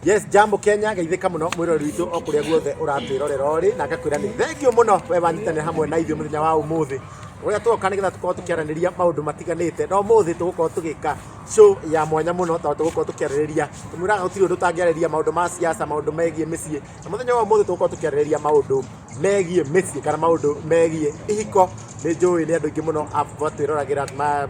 Yes, jambo Kenya, geithika muno mwirori witu okuria guothe uratwirorera ori na ngakwira ni thengio muno we wanyitanira hamwe na ithuĩ muthenya wa umuthi. Uria tuoka nigetha tukorwo tukiaraniria maundu matiganite no umuthi tugukorwo tugika show ya mwanya muno tondu tugukorwo tukiaraniria tumuraga gutiri undu tangiaraniria maundu ma siasa, maundu megie micii na muthenya wa umuthi tugukorwo tukiaraniria maundu megie micii kana maundu megie ihiko. Ni njui ni andu aingi muno abatwiroragĩra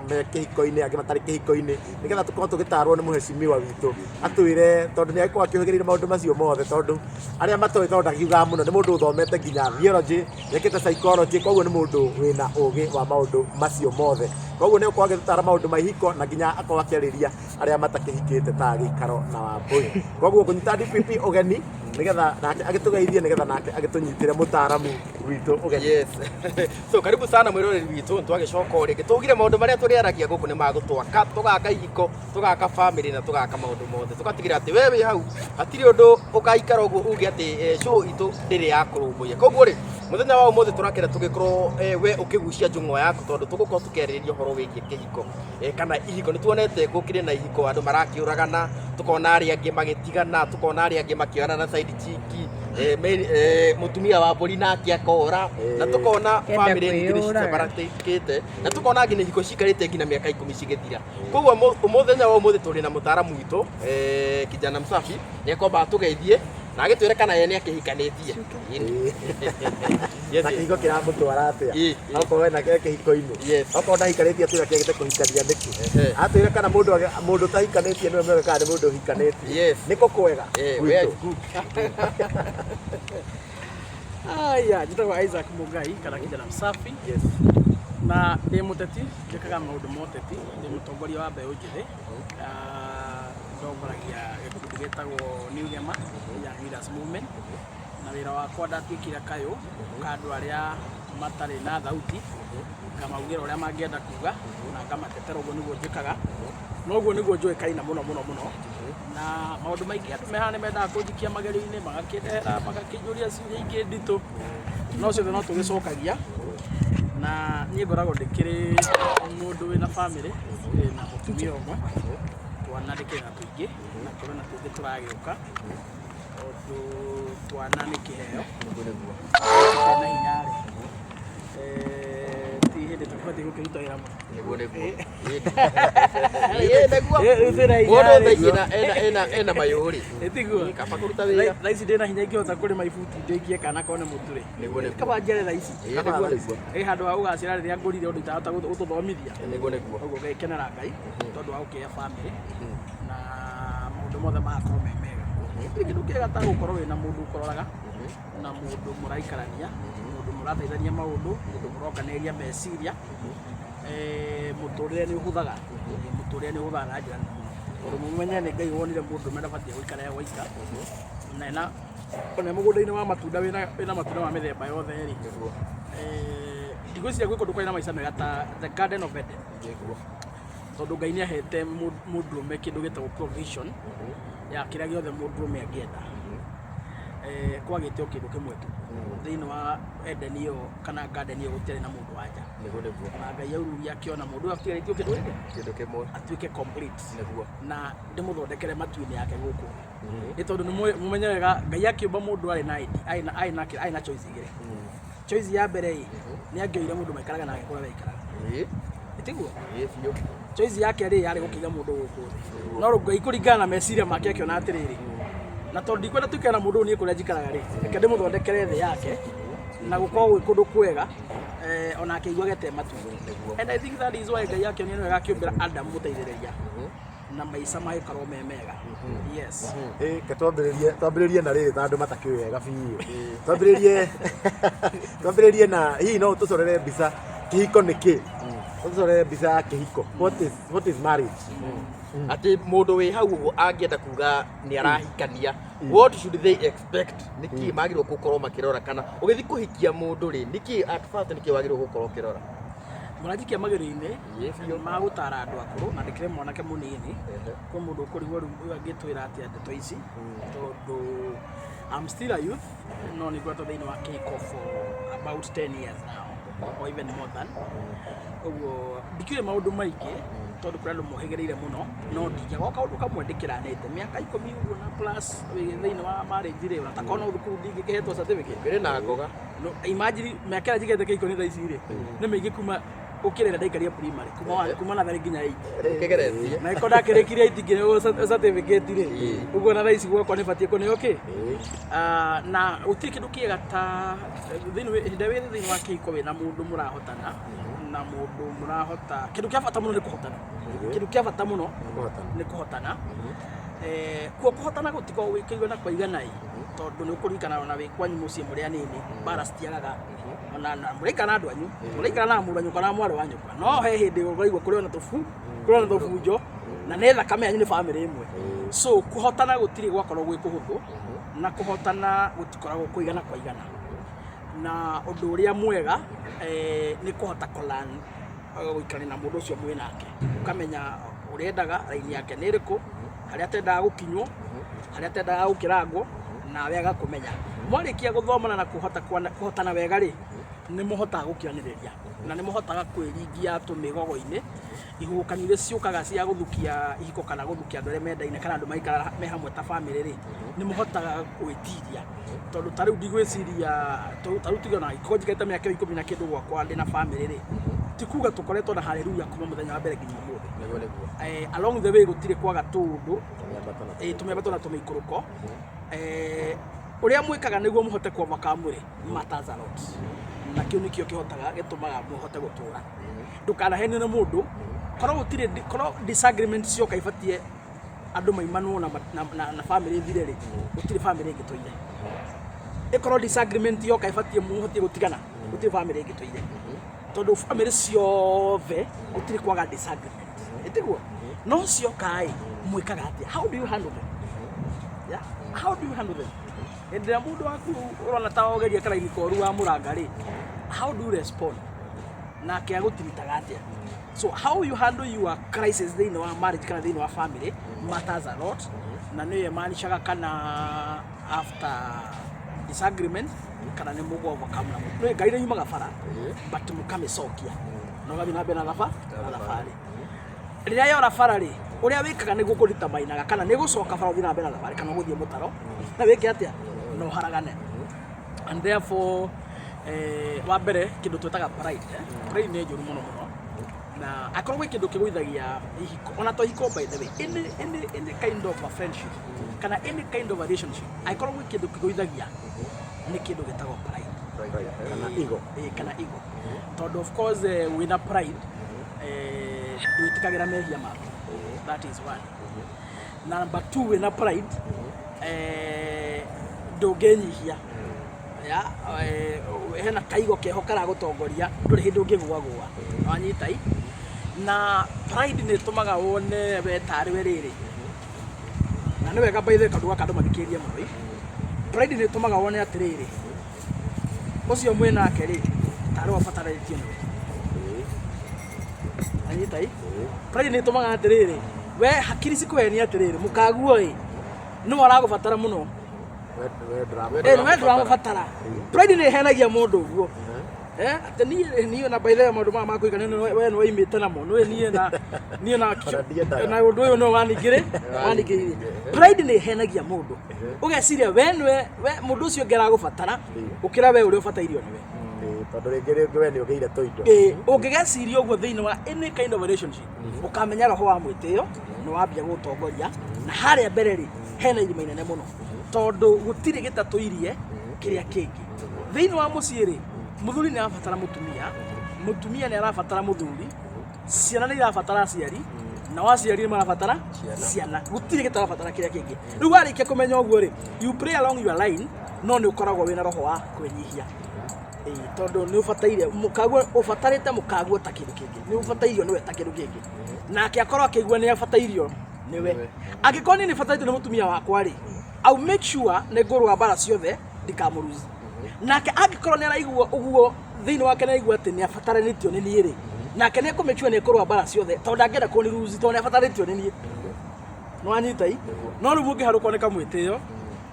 me kĩhiko-inĩ angĩ matarĩ kĩhiko-inĩ nigetha tukorwo tũgĩtarwo nĩ mũhecimiwa witũ atwĩre tondu nĩ agĩkorwo akĩhũthĩrĩire maũndũ macio mothe tondu arĩa matoĩ tondu ndakiugaga muno nĩ mũndũ ũthomete nginya theology ekĩte psychology koguo nĩ mũndũ wĩna ũgĩ wa maũndũ macio mothe koguo nĩ ũkorwo agĩtũtara maũndũ ma ihiko na nginya akorwo akĩarĩria arĩa matakĩhikĩte ta Gĩikaro na Wambũi. Koguo kũnyita DPP ũgeni nigetha nake agĩtũgeithie nigetha nake agĩtũnyitĩre mũtaaramu witũ ũgeni. Yes. So karibu sana mwiroreri witũ ntwagĩcoka rĩngĩ tugire maũndũ marĩa tũrĩaragia gũkũ nĩ magũtwaka tũgaka ihiko tũgaka family na tũgaka maũndũ mothe tũgatigira atĩ we wĩ hau hatirĩ ũndũ ũgaikara ũguo uge atĩ show itũ ndĩrĩ ya kũrũmbũiya. Koguo rĩ muthenya wa ũmũthĩ tũrakĩra tũgĩkorwo we ũkĩgucia njung'o yaku tondu tũgũkorwo tũkĩarĩrĩria ũhoro wĩgiĩ kĩhiko kana ihiko. Nĩ tuonete gũkĩrĩ na ihiko andũ marakĩũragana, tukona arĩa angĩ magĩtigana, tukona arĩa angĩ makĩoyana side chiki, mutumia wa mbũri nake akora na tukona family nyingĩ cibaratĩkĩte na tukona nginya ihiko cikarĩte nginya mĩaka 10 cigĩthira. Koguo mũthenya wa ũmũthĩ tũrĩ na mũtaaramu witũ kijana msafi nĩ akomba tũgeithie na agĩtwĩra kana ye nĩ akĩhikanĩtie. Na kĩhiko kĩramũtwara atĩa okorwo ena kĩhiko-inĩ okorwo ndahikanĩtie atwĩra kĩagĩte kũhikania nĩkĩ atwĩra kana mũndũ tahikanĩtie nĩwe mĩoyo kana nĩ mũndũ ũhikanĩtie nĩkũ kwega gwitũ. Aya, njĩtagwo Isaac Mũngai kana kijana msafi. Na ndĩ mũteti njĩkaga maũndũ ma ũteti, ndĩ mũtongoria wa mbeũ njĩthĩ ndongoragia gĩkundi gĩtagwo New Gema Young Leaders Movement na wĩra wakwa ndatuĩkire kayũ ka andũ arĩa matarĩ na thauti ngamaugĩra ũrĩa mangĩenda kuga na ngamatetera. Ũguo nĩguo njĩkaga na ũguo nĩguo njũĩkaine mũno na maũndũ maingĩ andũ mehana mendaga kũnjikia magerio-inĩ magakĩndehera magakĩnjũria ciũria ingĩ nditũ no ciothe no tũgĩcokagia. Na niĩ ngoragwo ndĩkĩrĩ mũndũ wĩna family na mũtumia ũmwe twana ndĩkĩrĩ na tũingĩ na tũrĩ na tũngĩ tũragĩũka tondũ twana nĩ kĩheo na hinya rĩ ti hĩndĩ tũbatiĩ gũkĩruta wĩra mũno. Nĩguo mũndũ ena mayũrĩ tiguo kaba kũruta wĩra thaa ici ndĩna hinya ingĩhota kũrĩma ibuti ndĩikie kana kone mũtu rĩ kaba njare thaa ici handũ ha ũgacĩra rĩrĩa ngũrire ũndũ itahota gũtũthomithia. Ũguo ngagĩkenera Ngai tondũ wa gũkĩhe family na maũndũ mothe magakorwo me mega. Kĩndũ kĩega ta gũkorwo wĩna mũndũ ũkororaga na mũndũ mũraikarania, mũndũ mũrateithania maũndũ, mũndũ mũrokanĩrĩria meciria mũtũrĩre nĩ ũhũthaga na njĩra nene tondũ mũmenye nĩ Ngai wonire mũndũ mendabatiĩ gũikara gwaika na ona mũgũnda-inĩ wa matunda wĩna matunda ma mĩthemba yothe rĩ ndigwĩciria gwĩ kũndũ kwarĩ na maica mega ta the Garden of Eden tondũ Ngai nĩ ahete mũndũrũme kĩndũ gĩtagwo provision ya kĩrĩa gĩothe mũndũrũme angĩenda kwagĩte o kĩndũ kĩmwe tu thĩinĩ wa Eden ĩyo kana garden ĩyo gũtiarĩ na mũndũ wanja na Ngai aururia akĩona mũndũ atigarĩtio kĩndũ kĩmwe atuĩke complete na ndĩmũthondekere matu-inĩ yake gũkũ nĩ tondũ nĩ mũmenye wega Ngai akĩũmba mũndũ arĩ na choice igĩrĩ. Choice ya mbere nĩ angĩoire mũndũ maikaraga nake kũrĩa waikaraga tiguo choice yake yarĩ gũkĩiga mũndũ gũkũ thĩ no Ngai kũringana na meciria make akĩona atĩrĩrĩ na tondũ ndikwenda tuĩke na mũndũ niĩ kũrĩa njikaraga rĩ reke ndĩmũthondekere thĩ yake na gũkorwo gwĩ kũndũ kwega ona akĩigua gete matu. And I think that is why Ngai akĩonire nĩ wega akĩũmbĩra Adam mũteithĩrĩria na maica magĩkorwo me mega. Yes. Twambĩrĩrie na rĩrĩ ta andũ matakĩũĩ wega biũ twambĩrĩrie na hihi no tũcorere mbica kĩhiko nĩ kĩ tũcorere mbica ya kĩhiko. What is marriage? Ati mũndũ wĩ hau ũguo angĩenda kuga nĩ arahikania what should they expect? Nĩkĩ magĩrĩirwo gũkorwo makĩrora kana ũgĩthiĩ kũhikia mũndũ rĩ nĩkĩ at first nĩkĩ wagĩrĩirwo gũkorwo ũkĩrora? Mũranjikia magerio-inĩ magũtara andũ akũrũ na ndĩkĩrĩ mwanake mũnini kwa mũndũ ũkũrigwo rĩu angĩtwĩra atĩa ndeto ici tondũ I'm still a youth no nĩngwetwo thĩinĩ wa kĩhiko for about 10 years now or even more than. Ũguo ndikĩrĩ maũndũ maingĩ tondu kuri andu mohegereire muno no ndingiaga kaundu kamwe ndikiranite miaka 10 uguo na plus thiini wa marriage ri utakona thukuru ndingihetwo certificate mbere na ngoga no imagine miaka njigete keiko ni thaisi ri ni mingi kuma ukirera ndaikaria primary kuma na thari nginya 8 kegeretie na iko ndakirekiria itingire certificate ri uguo na thaisi gwakwa ni batie kuneo ki na utiri kindu kiega ta thiini wa keiko wina mundu murahotana na mundu murahota kindu kia bata muno ni kuhotana kindu kia bata muno ni kuhotana kuhotana gutiko wikigwa na kwaigana tondu ni ukurikana na wikwanyu mucie muri anini bara citiagaga ona murikana andu anyu murikana na mundu anyu kana mwari wanyu no he hindi uraigwa kuri ona tufunjo na ne thakame anyu ni family imwe so kuhotana gutiri gwakorwo gwi kuhuthu na kuhotana gutikoragwo kuigana kwaigana na undu uria mwega ni kuhota kulan guikara na mundu ucio mwe nake ukamenya urendaga raini yake ni riku haria tendaga gukinywo haria tendaga gukirangwo na wega kumenya mwarikia guthomana na kuhotana wega ri ni muhotaga gukiraniriria na ni muhotaga kwiringia tumigogo-ini ihukanio iria ciukaga cia guthukia ihiko kana guthukia andu aria mendaine kana andu maikara me hamwe ta family ri ni muhotaga gwitiria tondu tariu ndigwiciria tariu tigona iko njikaite miaka 10 na kindu gwakwa ndi na family ri tikuga tukoretwo na haleluya kuma muthenya wa mbere nginya umuthi along the way gutire kwaga tundu tumiambato na tumikuruko uria mwikaga niguo muhote kuomoka mwiri matters a lot na kiu nikio kihotaga gitumaga muhote gutura ndukana hene na mundu korwo gutire korwo disagreement cio kaifatie andu maimanu na family thire ri gutire family ingituire ikorwo disagreement yo kaifatie muhote gutigana gutire family ingituire tondu family ciothe gutire kwaga disagreement itiguo no cio kai mwikaga atia how do you handle them yeah how do you handle them endera mundu waku urona ta ogeria karaini koru wa muranga ri how do you respond na kia gutiritaga atia so how you handle your crisis thini wa marriage kana thini wa family matters a lot na niye maanishaga kana after disagreement kana ni mugovo kamna no gaire nyuma gafara but mukame sokia no gabi na bena gafa na fari riria yora fara ri uria wikaga niguo kurita mainaga kana nigucoka fara thina bena fari kana guthie mutaro na wiki atia no haragane and therefore wa mbere kindu twetaga pride pride ni njuru muno na akorwo kindu kiguithagia ihiko ona to ihiko by the way any kind of a friendship kana any kind of a relationship akorwo kindu kiguithagia ni kindu gitagwo pride kana ego kana ego tondu of course wina pride twitikagira mehia ma that is one number 2 wina pride ndungenyihia ya hena kaigo keho kara gutongoria nduri hindu ngigwa wanyitai na pride ni tumaga wone we tari we riri na ni wega baithe kandu kandu mathikiria muno pride ni tumaga wone atiriri ucio mwe nake ri tari wafataratie no wanyitai pride ni tumaga atiriri we hakiri sikuhenia atiriri mukaguo ni waragubatara muno we drama fatara pride ni henagia mundu uguo ati ni na by the way mundu mama kuigana we no imite na muno ni na undu uyu no wanigire pride ni henagia mundu ugeciria we mundu ucio ngera gubatara ukira we uri ubatairio niwe tondu ringire we ni ugeire toindo ungigeciria uguo thiini wa any kind of relationship ukamenya roho wa mwitio no wambia gutongoria na haria mbere ri hena irima inene muno tondu gutire gitatuirie kiria kingi thiini wa mucie ri muthuri ni arabatara mutumia ni arabatara muthuri ciana ni irabatara aciari na waciari ni marabatara ciana gutire gitarabatara kiria kingi riu warikia kumenya uguo ri you play along your line no ni ukoragwo wina roho wa kwenyihia tondu ni ubataire mukaguo ubatarite mukaguo ta kindu kingi ni ubatairio niwe ta kindu kingi nake akorwo akigua ni abatairio niwe angikoni ni bataite ni mutumia wakwa ri I'll make sure ne ngorwa bara ciothe ndikamuruzi nake angikorwo ni araigua uguo thiini wake ni aigua ati ni abataranitio ni nie ri nake ni ku make sure ni ngorwa bara ciothe tondu angenda ko ni ruzi tondu ni abataranitio ni nie no anyitai no riu ungiharuko ni kamwitio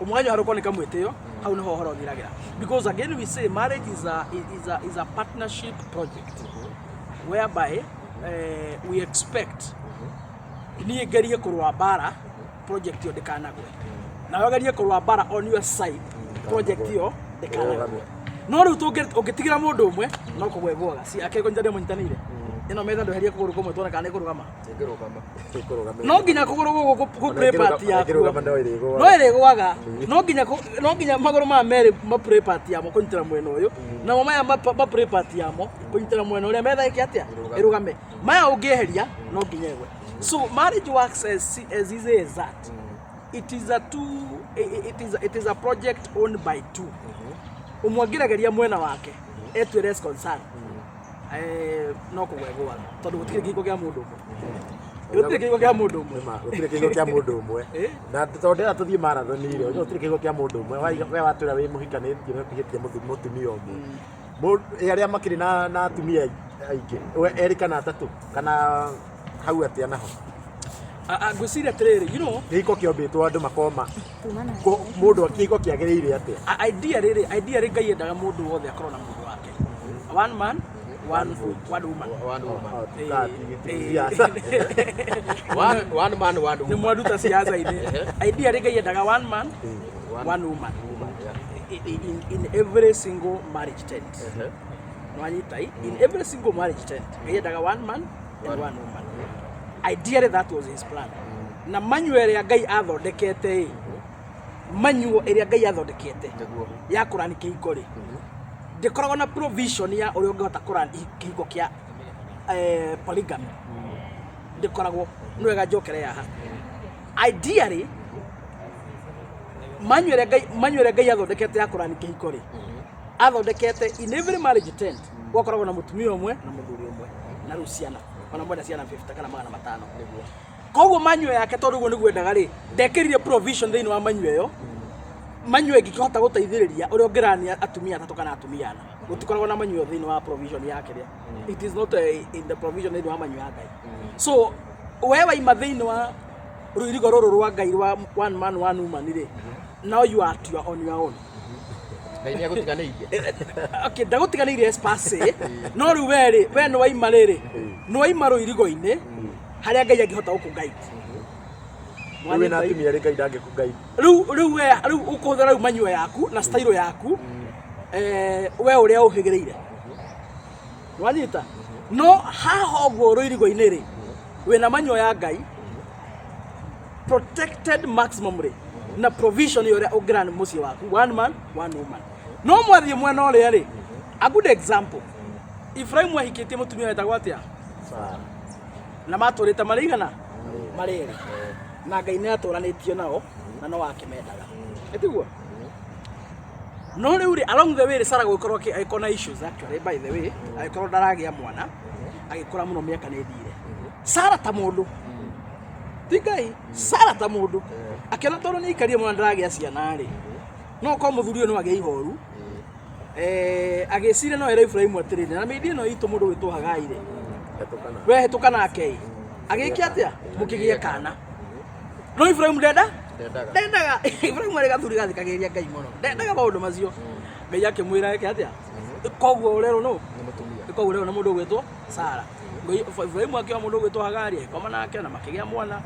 umwanyo haruko ni kamwitio hau ni ho horo thiragira because again we say marriage is a partnership project whereby we expect niĩ ngerie kũrũa mbara project ĩyo ndĩkanagwe, nawe ũgerie kũrũa mbara on your side project ĩyo ndĩkanagwe. No rĩu ũngĩtigĩra mũndũ ũmwe no kũgwa ĩgũaga, si akĩrwo nĩ mũnyitanĩire ĩno metha ndweherie kũgũrũ kũmwe tuone kana nĩ kũrũgama. No nginya kũgũrũ gũkũ play part yaku no ĩrĩgũaga, no nginya magũrũ maya merĩ ma play part yamo kũnyitĩra mwena ũyũ namo maya ma play part yamo kũnyitĩra mwena ũrĩa metha ĩkĩ atĩa ĩrũgame. Maya ũngĩeheria no nginya ĩgwe. So marriage works as easy as that. It is a project owned by two. Ũmwe angĩrageria mwena wake etwe less concern no kũgwa ĩgũaga tondũ gũtirĩ kĩhiko kĩa mũndũ ũmwe. Gũtirĩ kĩhiko kĩa mũndũ ũmwe. Gũtirĩ kĩhiko kĩa mũndũ ũmwe. Na tondũ ndĩra tũthiĩ marathon ire, gũtirĩ kĩhiko kĩa mũndũ ũmwe. We watwĩra wĩ mũhikanĩtie no kĩhĩtie mũtumia ũngĩ. Arĩa makĩrĩ na atumia aingĩ, erĩ kana atatũ kana hau atĩa naho. Ngwĩciria atĩrĩrĩ, you know, kĩhiko kĩombĩtwo andũ makoma mũndũ kĩhiko kĩagĩrĩire atĩa. Idea rĩrĩ Ngai endaga mũndũ wothe akorwo na mũndũ wake. One man, one woman. One man, one woman. Nĩ mwaruta siasa-inĩ. Idea rĩrĩ Ngai endaga one man, one woman. In every single marriage tent. In every single marriage tent, Ngai endaga one man and one woman. Ideally that was his plan. Na manual ĩrĩa Ngai athondekete manual ĩrĩa Ngai athondekete ya kũrani kĩhiko rĩ ndĩkoragwo na provision ya ũrĩa ũngĩhota kũrani kĩhiko kĩa polygamy ndĩkoragwo nĩ wega njokere haha. Ideally manual ĩrĩa Ngai athondekete ya kũrani kĩhiko rĩ athondekete in every marriage tent gũkoragwo na mũtumia ũmwe na mũthuri ũmwe na rĩu ciana ona mwenda ciana 50 kana 500. Koguo manual yake tondũ ũguo nĩguo endaga rĩ ndekĩrire provision thĩinĩ wa manual ĩyo. Manual ĩngĩkĩhota gũteithĩrĩria ũrĩa ũngĩrania atumia atatũ kana atumia ana. Gũtikoragwo na manual thĩinĩ wa provision yake rĩ. It is not in the provision thĩinĩ wa manual ya Ngai. So we waima thĩinĩ wa rũirigo rũrũ rwa Ngai rwa one man one woman rĩ now you are on your own. Ngai nĩ agũtiganĩirie. Okay, ndagũtiganĩirie space no rĩu we nĩ waima rĩrĩ nĩ waima rũirigo-inĩ harĩa Ngai angĩhota gũkũguide. Wewe na atumia rĩ Ngai ndangĩkũguide. Rĩu ũkũhũthĩra manual yaku na style yaku we ũrĩa ũhĩgĩrĩire. Wanyita no haha ũguo rũirigo-inĩ rĩ wĩna manual ya Ngai protected maximum rĩ na provision ũrĩa ũngĩrani mũciĩ waku one man one woman. No mwathiĩ mwena ũrĩa rĩ a good example Ibrahim ahikĩtie mũtumia wetagwo atĩa na matũrĩte marĩigana marĩrĩ na Ngai nĩ atũranĩtio nao na no akĩmendaga ĩtiguo. No rĩu rĩ along the way rĩ Sarah gũkorwo agĩkorwo na issues actually by the way agĩkorwo ndaragĩa mwana agĩkora mũno mĩaka nĩ thire. Sarah ta mũndũ ti Ngai, Sarah ta mũndũ akĩona tondũ nĩ ikarie mwana ndaragĩa ciana rĩ no kwa mũthuri ũyũ no agĩa ihoru agĩcira no era Ibrahim atĩrĩrĩ na mĩndĩ ĩno itũ mũndũ wĩtwo Hagai rĩ we hĩtũka nake agĩkia atĩa mũkĩgĩe kana. No Ibrahim ndendaga Ibrahim arĩ gathuri gathikagĩrĩria Ngai mũno ndendaga maũndũ macio. Ngai akĩmwĩra eke atĩa koguo rero no koguo rero na mũndũ ũgwĩtwo Sarah. Ibrahim akĩoya mũndũ ũgwĩtwo Hagai akoma nake na makĩgĩa mwana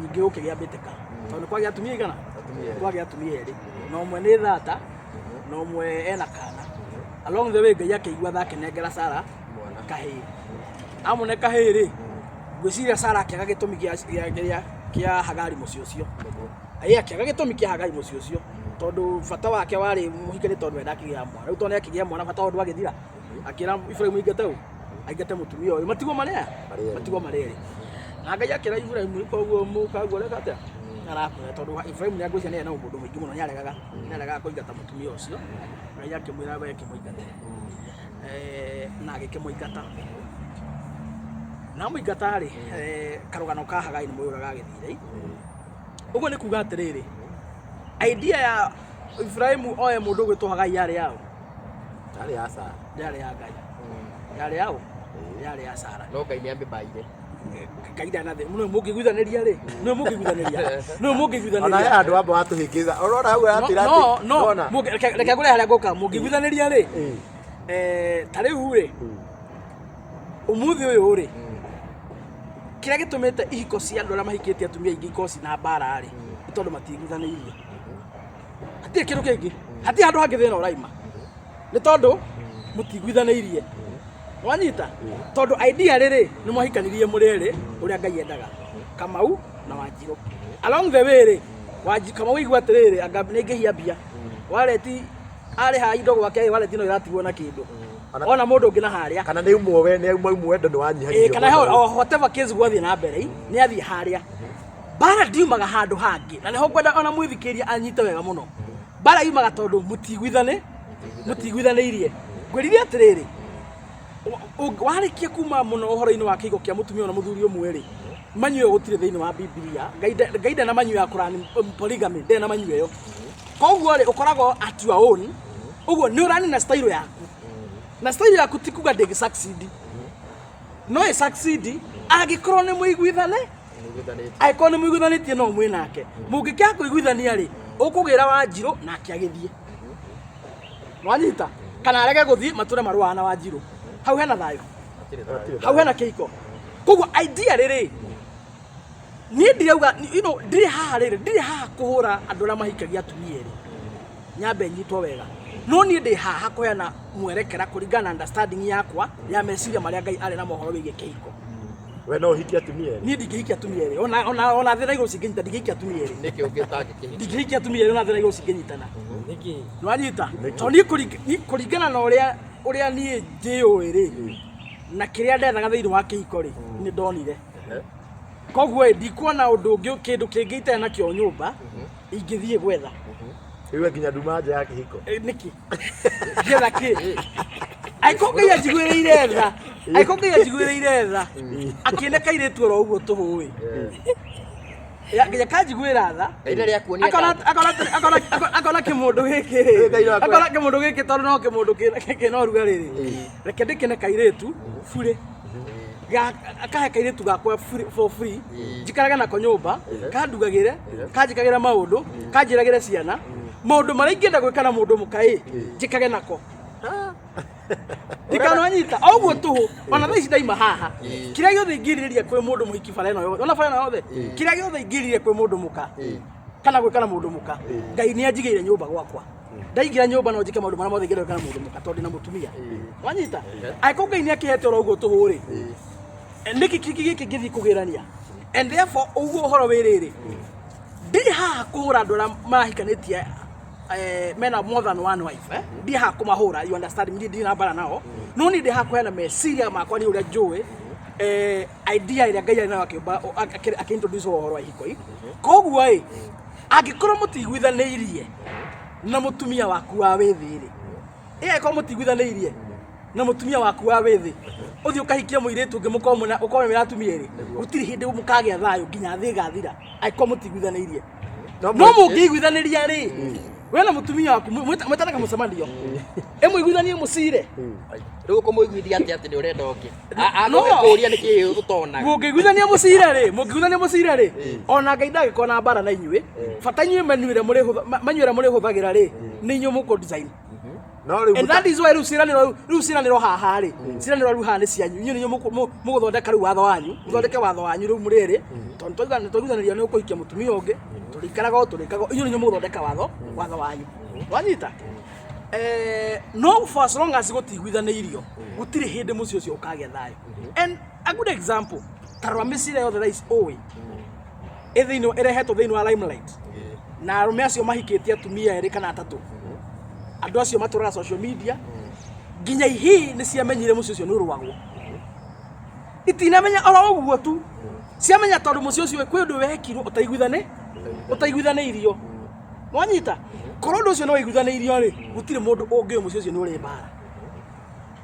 ningĩ ũkĩgĩa Mbĩtĩka tondũ kwagĩa atumia igana kwagĩa atumia erĩ na ũmwe nĩ thata na ũmwe ena kana. Along the way Ngai akĩigua thakĩnengera Sarah kahĩĩ amũne kahĩĩ rĩ ngwĩciria Sarah akĩaga gĩtũmi kĩa Hagari mũciĩ ũcio. Akĩaga gĩtũmi kĩa Hagai mũciĩ ũcio tondũ bata wake warĩ mũhikane tondũ enda akĩgĩa mwana. Rĩu tondũ akĩgĩa mwana bata ũndũ agĩthira akĩra Ibrahim aingate mũtumia ũyũ matigwo marĩa na Ngai akĩra Ibrahim koguo mũkaguo reka atĩa arakwĩra tondũ Ibrahim nĩ agwĩcia nĩ ena ũndũ mũingĩ mũno nĩ aregaga kũingata mũtumia ũcio. Ngai akĩmwĩra we kĩmũingate na agĩkĩmũingata na mũingata rĩ karũgano ka Hagai nĩ mũyũraga agĩthire. Ũguo nĩ kuuga atĩrĩrĩ idea ya Ibrahim oye mũndũ ũgwĩtwo Hagai yarĩ yao yarĩ ya Sarah yarĩ ya Ngai yarĩ yao yarĩ ya Sarah. No Ngai nĩ amĩmbaire Ngai na thĩ no mũngĩiguithanĩria rĩ no mũngĩiguithanĩria ona andũ amba watũhĩngĩza ũrora hau atĩra atĩ no reke ngũre harĩa ngũka mũngĩiguithanĩria rĩ ta rĩu rĩ ũmũthĩ ũyũ rĩ kĩrĩa gĩtũmĩte ihiko cia andũ arĩa mahikĩtie atumia aingĩ ikorwo na mbara rĩ nĩ tondũ matigwithanĩirie. Hatirĩ kĩndũ kĩngĩ, hatirĩ handũ hangĩ thĩna ũraima, nĩ tondũ mũtigwithanĩirie. Wanyita tondũ idea rĩrĩ nĩ mwahikanirie mũrĩ erĩ ũrĩa Ngai endaga, Kamau na Wanjirũ. Along the way rĩ Kamau igua atĩrĩrĩ anga nĩ ngĩhia mbia waleti arĩha indo gwake waleti no ĩratigwo na kĩndũ ona mũndũ ũngĩ na harĩa kana nĩ umwe we nĩ umwe endo nĩ wanyihagia kana whatever case gwathie na mbere nĩ athiĩ harĩa. Bara ndiumaga handũ hangĩ na nĩho ngwenda ona mwĩthikĩria anyite wega mũno. Bara yumaga tondũ mũtigwithanĩirie. Ngwĩrithia atĩrĩrĩ warĩkia kuma mũno ũhoro-inĩ wa kĩhiko kĩa mũtumia na mũthuri ũmwe rĩ manyue gũtirĩ thĩinĩ wa Biblia. Ngai ndena manyue ya Quran polygamy ndena manyue ĩyo. Koguo rĩ ũkoragwo at your own. Ũguo nĩ ũrani na style yaku. Na style yaku ti kuga ndĩngĩ succeed. No ĩ succeed angĩkorwo nĩ mũiguithane. Angĩkorwo nĩ mũiguithanĩtie no mwĩ nake. Mũngĩkĩaga kũiguithania rĩ ũkũgĩra Wanjirũ nake agĩthiĩ. Wanyita kana arege gũthiĩ matũre marũa na Wanjirũ. Hau hena thayũ. Hau hena kĩhiko. Koguo idea rĩrĩ niĩ ndirauga ndirĩ haha rĩrĩ ndirĩ haha kũhũra andũ arĩa mahikagia atumia erĩ. Nyambe nyitwo wega. No niĩ ndĩ haha kũheana mwerekera kũringana na understanding yakwa ya meciria marĩa Ngai arĩ na mohoro wĩgiĩ kĩhiko. We no hikia atumia erĩ. Niĩ ndingĩhikia atumia erĩ. Ona thĩna igũrũ cingĩnyita ndingĩhikia atumia erĩ. Nĩkĩ ũngĩtangĩkĩhikia? Ndingĩhikia atumia erĩ ona thĩna igũrũ cingĩnyitana. Nĩkĩ? Nĩwanyita? Tondũ niĩ kũringana na ũrĩa niĩ njĩũĩ rĩ na kĩrĩa ndethaga thĩinĩ wa kĩhiko rĩ nĩ ndonire. Koguo ndikuona ũndũ ũngĩ kĩndũ kĩngĩ itarĩ nakĩo nyũmba ingĩthiĩ gwetha. Iwe nginya nduma nja ya kĩhiko. Nĩkĩ? Getha kĩ? Aiko Ngai anjiguĩrĩire tha. Aiko Ngai anjiguĩrĩire tha. Akĩne kairĩtu oro ũguo tũhũĩ. Nginya kanjiguĩra tha. Akona kĩmũndũ gĩkĩ. Akona kĩmũndũ gĩkĩ tondũ no kĩmũndũ kĩna ũrugarĩ rĩ. Reke ndĩkĩne kairĩtu burĩ. Akahe kairĩtu gakwa for free. Njikaraga nako nyũmba, kandugagĩre, kanjĩkagĩra maũndũ, kanjĩragĩre ciana. Maũndũ marĩa ingĩenda gwĩka na mũndũ mũka njĩkage nako. Ndikananyita ũguo tũhũ ona thaa ici ndaima haha. Kĩrĩa gĩothe ingĩrirĩria kwĩ mũndũ mũhiki bara ĩno yothe. Ona bara ĩno yothe. Kĩrĩa gĩothe ingĩrirĩria kwĩ mũndũ mũka. Kana gwĩka na mũndũ mũka. Ngai nĩ anjigĩire nyũmba gwakwa. Ndaingĩra nyũmba no njĩke maũndũ marĩa mothe ingĩenda gwĩka na mũndũ mũka tondũ na mũtumia. Wanyita? Angĩkorwo Ngai nĩ akĩhete oro ũguo tũhũ rĩ. Nĩkĩ gĩkĩ ngĩthiĩ kũgĩrania. And therefore ũguo ũhoro wĩrĩrĩ. Ndirĩ haha kũhũra andũ arĩa marahikanĩtie mena more than one wife. Ndirĩ haha kũmahũra, you understand me, ndirĩ na mbara nao. No nĩ ndĩ haha kũheana meciria makwa nĩ ũrĩa njũĩ idea ĩrĩa Ngai arĩ nayo akĩũmba akĩintroduce ũhoro wa ihiko. Koguo angĩkorwo mũtigwithanĩirie na mũtumia waku wa wĩthĩ rĩ. Angĩkorwo mũtigwithanĩirie na mũtumia waku wa wĩthĩ ũthiĩ ũkahikia mũirĩtu ũngĩ mũkorwo mwĩ atumia erĩ gũtirĩ hĩndĩ mũkagĩa thayũ nginya thĩ ĩgathira angĩkorwo mũtigwithanĩirie. No mũngĩiguithanĩria rĩ we na mũtumia waku mwĩtanaga mũcemanio mũiguithanie mũcire. Rĩu ũkũmũiguithia atĩ nĩ ũrenda ũngĩ. Agũgĩkũria nĩkĩ ũtona. Mũngĩiguithania mũcire rĩ ona Ngai ndagĩkorwo na mbara na inyuĩ bata inyuĩ manyuĩre mũrĩhũthagĩra rĩ nĩ inyuĩ mũkũ design. And that is why rĩu ciranĩro haha rĩ ciranĩro rĩu haha nĩ cianyu inyuĩ nĩnyuĩ mũgũthondeka rĩu watho wanyu mũthondeke watho wanyu rĩu mũrĩ erĩ tondũ twaiguithanĩria nĩ ũkũhikia mũtumia ũngĩ tũrĩikaraga inyuĩ nĩnyuĩ mũgũthondeka watho wanyu. Wanyita? No for as long as gũtigwithanĩirio gũtirĩ hĩndĩ mũciĩ ũcio ũkagĩa thayũ. And a good example tarwa mĩcire yothe thaa ici ũĩ ĩrehetwo thĩinĩ wa limelight na arũme acio mahikĩtie atumia erĩ kana atatũ. Andũ acio matũraga social media nginya ihi nĩ ciamenyire mũciĩ ũcio nĩ ũrũagwo. Itinamenya oro ũguo tu ciamenya tondũ mũciĩ ũcio kwĩ ũndũ wekirwo ũtaiguithanĩirio. Wanyita? Korwo ũndũ ũcio nĩ waiguithanĩirio rĩ gũtirĩ mũndũ ũngĩ mũciĩ ũcio nĩ ũrĩ mbara.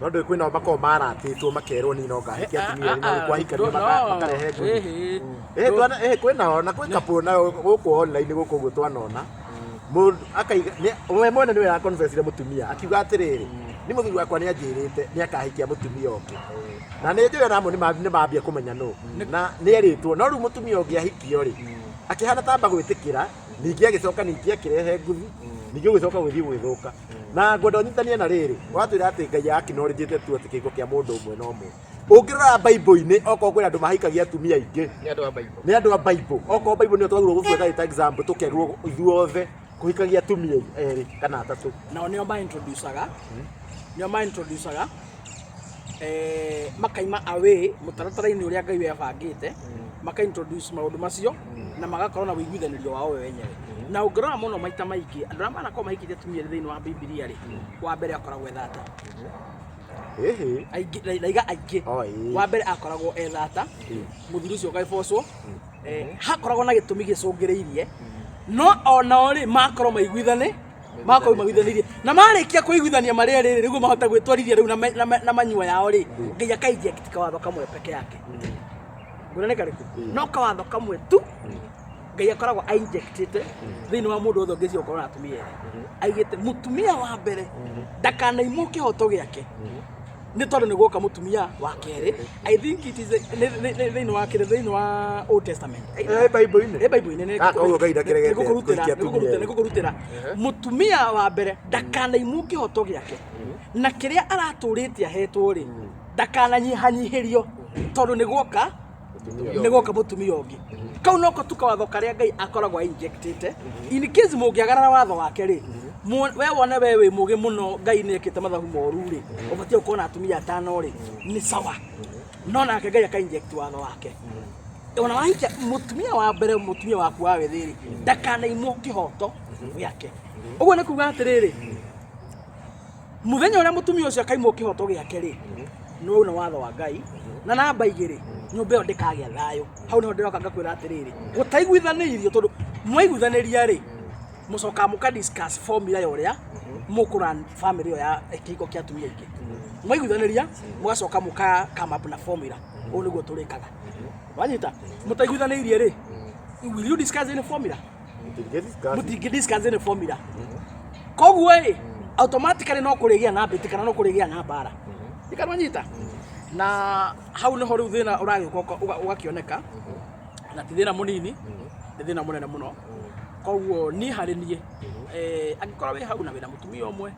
No ndĩ kwĩna makorwo maratĩtwo makerwo ni no ngahikia atumia erĩ no kwahikania makarehe ngũĩ. Kwĩna ona kwĩ couple na gũkũ online gũkũ ũguo twanona akaiga we mwene nĩwe ya confessire mũtumia akiuga atĩrĩrĩ nĩ mũthuri wakwa nĩ anjĩrĩte nĩ akahikia mũtumia ũngĩ na nĩ njũĩ namo nĩ mambia kũmenya no na nĩ erĩtwo no rĩu mũtumia ũngĩ ahikio rĩ akĩhana tamba gwĩtĩkĩra ningĩ agĩcoka ningĩ akĩrehe nguthi ningĩ ũgĩcoka gũthiĩ gwĩthũka na ngwenda ũnyitanie na rĩrĩ watwĩra atĩ Ngai acknowledgete tu atĩ kĩhiko kĩa mũndũ ũmwe na ũmwe Ungirora Bible-ini oko kwina andu mahikagia atumia aingi Ni andu a Bible. ni andu a Bible oko Bible ni twagirwo gubuga ta example tukerwo ithuothe kuhikagia atumia eri kana atatu nao nio ma introducaga makaima away mutaratara-ini uria Ngai webangite maka introduce maundu macio na magakorwo na wiguithanirio wao wenyewe na ungirora muno maita maingi andu aria manakorwo mahikirie atumia thiini wa Biblia ri wa mbere akoragwo ethata aiga aingĩ wa mbere akoragwo ethata muthuri ucio gaibocwo hakoragwo na gĩtũmi gĩcũngĩrĩirie no onao rĩ makorwo maiguithanirie na marĩkia kũiguithania marĩa rĩrĩ nĩguo mahota gwĩtwarithia rĩu na manyua yao rĩ Ngai akainject kawatho kamwe peke yake ngũrane karĩkũ no kawatho kamwe tu Ngai akoragwo ainjectĩte thĩinĩ wa mũndũ wothe ũngĩcio ũkorwo na atumia erĩ aigĩte mũtumia wa mbere ndakanaimwo kĩhoto gĩake nĩ tondũ nĩ gũka mũtumia wa kerĩ I think it is thĩinĩ wa Old Testament Bible-inĩ nĩ gũkũrutĩra mũtumia wa mbere ndakanaimwo kĩhoto gĩake na kĩrĩa aratũrĩte ahetwo rĩ ndakananyihanyihĩrio tondũ nĩ gũka mũtumia ũngĩ kau noko tu kawatho karĩa Ngai akoragwo injectĩte in case mũngĩagarara watho wake rĩ we wone we wĩ mũgĩ mũno Ngai nĩ ekĩte mathabu moru rĩ ũbatiĩ gũkorwo na atumia atano rĩ nĩ sawa no nake Ngai akainject watho wake ona wahikia mũtumia wa mbere mũtumia waku wa wethĩ rĩ ndakanaimwo kĩhoto gĩake ũguo nĩ kuuga atĩrĩrĩ mũthenya ũrĩa mũtumia ũcio akaimwo kĩhoto gĩake rĩ no na watho wa Ngai na namba igĩrĩ nyũmba ĩyo ndĩkagĩa thayũ hau nĩho ndĩroka ngakwĩra atĩrĩrĩ gũtaiguithanĩirio tondũ mwaiguithanĩria rĩ mũcoka mũka discuss formula ya ũrĩa mũkũran family ĩyo ya kĩhiko kĩa atumia aingĩ mwaiguithanĩria mũgacoka mũka come up na formula ũũ nĩguo tũrĩkaga wanyita mũtaiguithanĩirie rĩ will you discuss any formula mũtingĩdiscuss any formula koguo rĩ automatically no kũrĩgĩa na mbĩtĩ kana no kũrĩgĩa na mbara ikanwanyita na hau nĩho rĩu thĩna ũragĩũka ũgakĩoneka na ti thĩna mũnini nĩ thĩna mũnene mũno koguo niĩ harĩ niĩ angĩkorwo wĩ hau na wĩna mũtumia ũmwe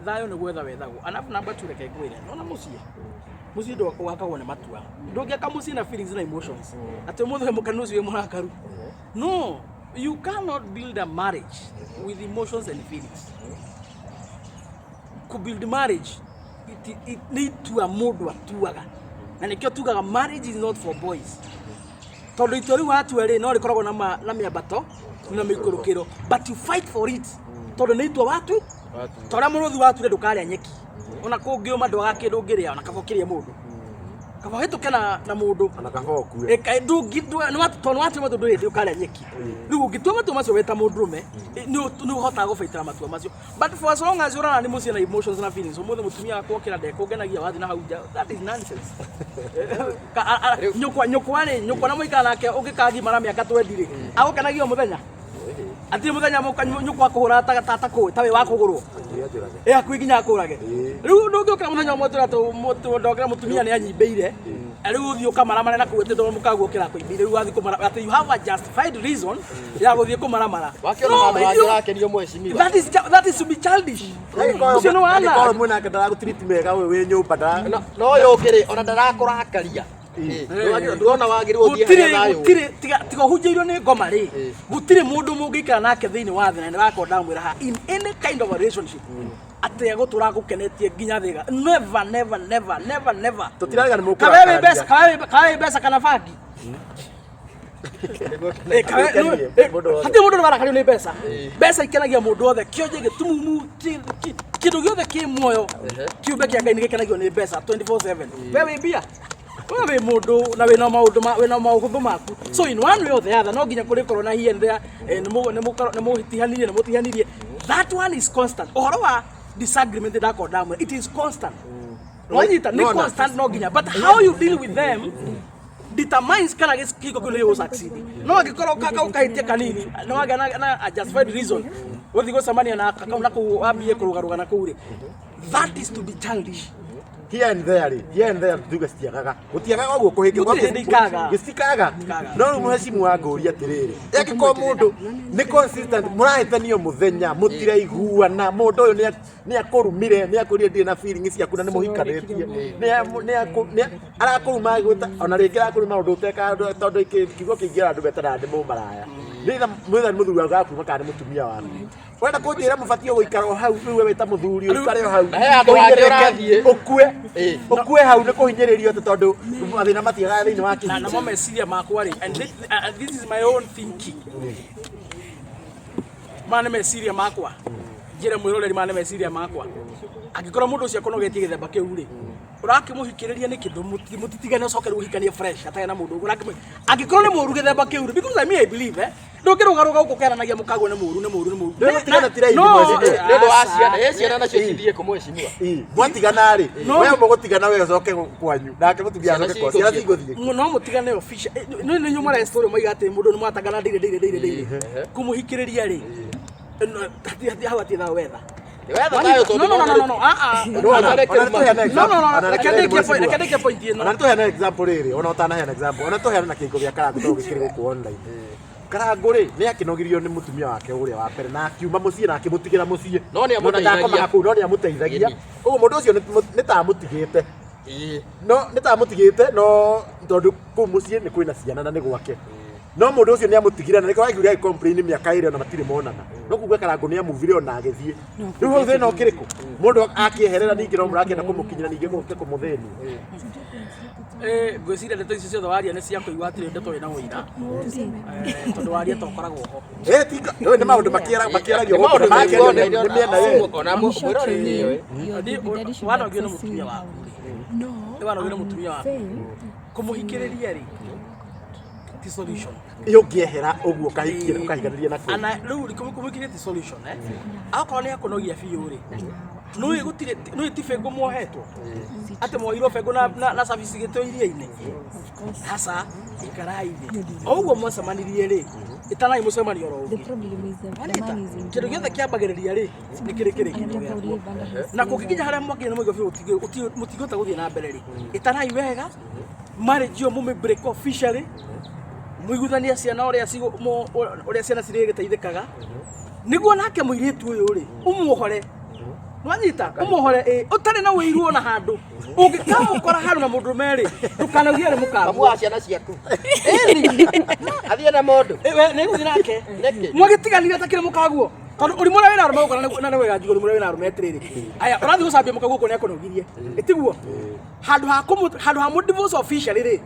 thayũ nĩ gwetha wethagwo anabu namba 2 reke ngwĩre nona mũciĩ ndũgakagwo nĩ matua ndũngĩaka mũciĩ na feelings na emotions atĩ mũthwe mũkanu ũcio wĩ mũrakaru no you cannot build a marriage with emotions and feelings to build marriage it need to a mũndũ atuaga na nĩkĩo tugaga marriage is not for boys tondũ itua rĩu watua rĩ no rĩkoragwo na mĩambato na mĩikũrũkĩro but you fight for it tondũ nĩ itua watu tondũ mũrũthi watu ndũkarĩa nyeki ona kũngĩũma ndwaga kĩndũ ũngĩrĩa ona kaba ũkĩrĩe mũndũ kaba hĩtũke na mũndũ ana kaba ũkue nĩ watu matua ndũrĩ ũkarĩa nyeki rĩu ũngĩtua matua macio weta mũndũrũme nĩ ũhotaga gũbaitĩra matua macio but for as long as ũrana nĩ mũciĩ na emotions na feelings ũmũthĩ mũtumia wakwa ũkĩra ndekũngenagia wathi na hau nja that is nonsense nyũkwa na mũikara nake ũngĩkagimara mĩaka 20 rĩ agũkenagia mũthenya atĩ mũthenya nyũkwa kũhũra tata kũĩ ta wĩ wa kũgũrwo akui nginya akũrage rĩu ndũngĩũkĩra mũthenya ũmwe ndokĩra mũtumia nĩ anyimbĩire rĩu ũthiĩ ũkamaramara na kũgwĩte tondũ mũkaguũkĩra kũimbĩire rĩu wathiĩ kũmaramara atĩ you have a justified reason ya gũthiĩ kũmaramara that is to be childish ũcio nĩ wana angĩkorwo mwĩnake ndaragũtreat mega ũyũ wĩ nyũmba no ũyũ ũngĩ rĩ ona ndarakũrakaria ndũrona wagĩrĩirwo ũthiĩ harĩa thayũ tiga ũhunjĩirio nĩ ngoma rĩ gũtirĩ mũndũ mũngĩikara nake thĩinĩ wa thĩ na nĩrakorwo ndamwĩra haha in any kind of a relationship atĩ gũtũra gũkenetie nginya thĩga never tũtiraga nĩ mũkũra kawe mbeca kana bangi hatirĩ mũndũ nĩbarakario nĩ mbeca ikenagia mũndũ wothe kĩonje gĩtumumu kĩndũ gĩothe kĩ muoyo kĩũmbe kĩa Ngai nĩ gĩkenagio nĩ mbeca 24/7 we wĩ mbia we mũndũ na wĩna maũhũthũ maku so in one way or the other no nginya kũrĩkorwo na hiya nĩ mũtihanirie that one is constant ũhoro wa disagreement ndakorwo ndamwe it is constant wanyita nĩ constant no nginya but how you deal with them determines kana gĩkĩko kĩu nĩ succeed no angĩkorwo kaka ũkahĩtia kanini no wagĩa na a justified reason gũthiĩ gũcemania na kau na kũu wambie kũrũgarũga na kũu rĩ that is to be childish here and there tuga stiagaga gutiagaga uguo kuhinga gistikaga no muheshimu wa ngori atiriri yakiko mundu ni consistent murahithanio muthenya mutiraiguana mundu uyu ni akurumire ni akuria ndi na feelings yaku na ni muhikaretie ni arakuruma gwita ona ringi arakuruma undu uteka tondu kigo kingira andu betara ndi mumaraya nitha mwithani muthuri wa gaku kana mutumia wa wenda kunjira mubatio guikara hau riu we ta muthuri ukare hau ukue hau ni kuhinyiririo tondu mathina matiaga thiini wa na mo meciria makwa ri and this is my own thinking mane meciria makwa njira mwiroreri mane meciria makwa angikorwo mundu ucio akonogetie githemba kiu ri urakimuhikiriria ni kindu mutitigane ucoke uhikanie fresh ataya na mundu angikorwo ni muru githemba kiu ri because I believe ndukirugaruga uko keranagia mukago ni muru tigana tira no ndio asiana yesiana nacio cithie kumweshimiwa mwatigana ri wewe mugutigana wewe ucoke kwanyu nake mutumia acoke kwa ciana ciguthie no mutigane official ni nyumara story maiga ati mundu ni mwatagana ndire kumuhikiriria ri hau ati tha wetha Anatuheana example riri ona utanaheana example ona tuheana na kingo gya Karangu to gikiri guku online Karangu ri ni akinogirio ni mutumia wake uria wa pere na akiuma mucii na akimutigira mucii no ni amuteithagia no ni amuteithagia uguo mundu ucio ni ta mutigite no ni ta mutigite no tondu ku mucii ni kwina ciana na ni gwake no mundu ucio ni amutigire na niko aiguire complain miaka ire na matire monana no kuga Karangu ni amuvire ona agithie riu hau thina ukiriku mundu akieherera ningi no murakenda kumukinyira ningi guke kumutheni gwiciria ndeto icio ciothe waria ni cia kuigua atiri ndeto wina uira tondu waria tokoragwo ho tika no ni maundu makiaragio guku make ni miena ye ona mwirori ni yo wanogio ni mutumia waku ni wanogio ni mutumia waku kumuhikiriria ri ti solution iyo giehera uguo kahikira ukahiganiria na kwa ana riu kumuhikiriria ti solution akorwo ni akunogia biu ri no gutire no itifengo mwohetwo ate mwoirwo fengo na service gito iria-ini hasa ikaraini oguo mwacemanirie ri itanai mucemanio ro kindu giothe kiambagiriria ri ni kiri na kukinya haria mwakinya mwigo biu mutigota guthie na mbere ri itanai wega marriage yo mume break officially muiguthania ciana uria ciana cirigiteithikaga niguo nake muiritu uyu ri umuhore Mwanyita umuhore utari na wiru ona handu ungikamukora haru na mundu meri tukanagia ri mukabu abu aciana ciaku athie na mundu we ni guthi nake mwagitiganire takire mukaguo tondu uri mura wina arume ukora na wega njigo mura wina arume etiriri aya urathi gucambia mukaguo ko ne akonogirie itiguo handu ha mu divorce official ri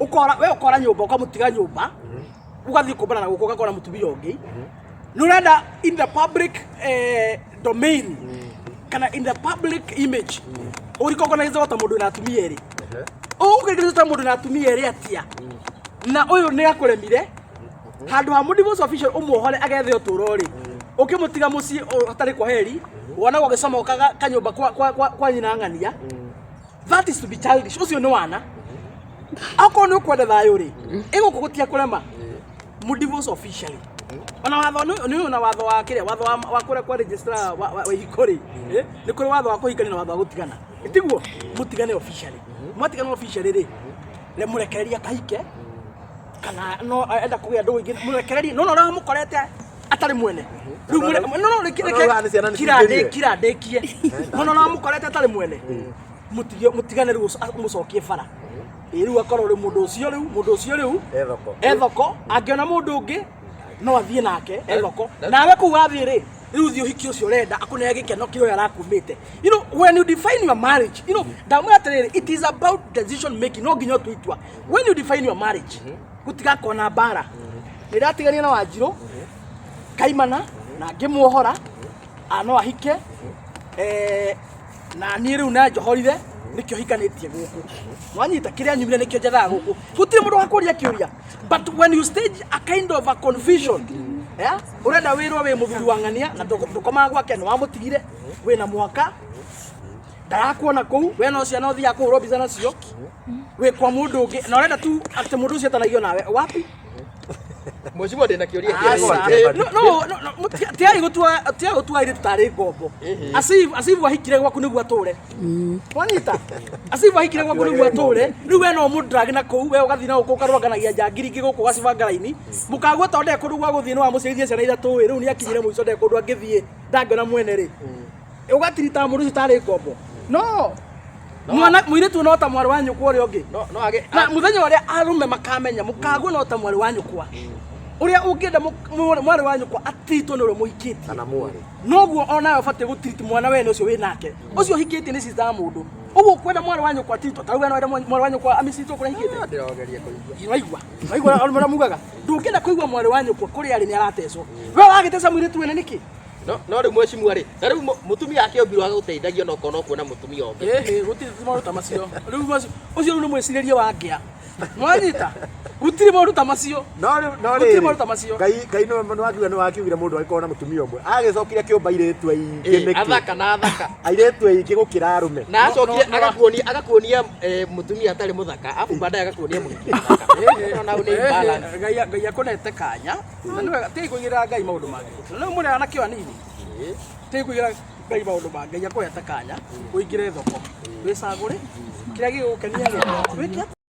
ukora nyumba ukamutiga nyumba ugathi kumbana na guko gakora mutumia ungi nurenda in the public domain kana in the public image urikogonize wata mundu na atumia eri ukigiriza ta mundu na atumia eri atia na uyu ni akuremire handu ha divorce official umuhore agethe uturo ri ukimutiga muci atari kwa heri wona gugicama ukaga kanyumba kwa nyina ngania that is to be childish ucio ni wana akon ni ukwenda thayo ri igukugutia kurema divorce official ona watho ni una watho wa kire watho wa kure kwa registrar wa ikori ni kure watho wa kuhikania na watho wa gutigana itiguo mutigane officially mutigane officially ri le murekereria kahike kana no enda kugia ndu ingi murekereria no ra mukorete atari mwene kira ndekie no ra mukorete atari mwene mutigane ru mucokie bara riu akorwo ri mundu ucio riu ethoko angiona mundu ungi no athie nake ethoko nawe ku wathie ri riu thio hiki ucio renda akune gikeno kiro yarakumite when you define your marriage damwatere it is about decision making no ginyo tuitwa when you define your marriage gutiga kona bara niratigania na Wanjiru kaimana na ngimuohora no ahike na ni riu na njohorire nikyo hikanitie guku mwanyita kiria nyumire nikyo jetha guku gutire mundu wakuria kiuria but when you stage a kind of a confusion urenda wirwo wi muthuri wa ngania na ndukoma gwake no wamutigire wina mwaka ndarakuona kuu we no ciana uthia kuhurwo biza nacio wi kwa mundu ungi na urenda tu ati mundu ucio tanagio nawe wapi Mheshimiwa ndina kiuria no tiari gutua ire tutari ngombo asivu ahikire gwaku niguo ature wanita asivu ahikire gwaku niguo ature riu we no mudragi na kou we ugathi na uko karwanganagia njangiri ingi guku gacibanga raini mukagwo tonde kundu gwa guthii no amucirithie ciana ithatu riu ni akinyire muico nde kundu angithie ndangena mwene ri ugatirita mundu citari ngombo no mwana muiritu no ta mwari wa nyukwa uri ungi no age na muthenya uria arume makamenya mukagwo no ta mwari wa nyukwa uria ungienda mwari wa nyukwa atritwo ni uri muhikiti kana mwari noguo ona abate gutriti mwana wene ucio wi nake ucio hikiti ni cita mundu uguo kwenda mwari wa nyukwa atritwo ta wena mwari wa nyukwa amicitwo kuria hikiti ndirageria kuigua waigua almara mugaga ndungenda kuigua mwari wa nyukwa kuria ari ni aratecwo we wagitesa muiritu wene niki no riu Mheshimiwa ri na riu mutumia yake ombirwo aguteithagia no kono kuona mutumia onge gutiri maundu ta macio riu ucio ni mwiciririe wa ngia mwanyita gutiri maundu ta macio no Ngai no wakiugire mundu agikona mutumia umwe agicokire kiumba iretu aingĩ athaka na athaka airetu aingĩ gukira arume na acokie agakuonia mutumia atari muthaka afu baadaye agakuonia mutumia muthaka na une balance Ngai akonete kanya na niwe tei kuigira Ngai maundu mangĩ no muri anake anini tei kuigira Ngai maundu mangĩ Ngai akonete kanya uingire thoko wicagure kiria gigukenia gĩkĩ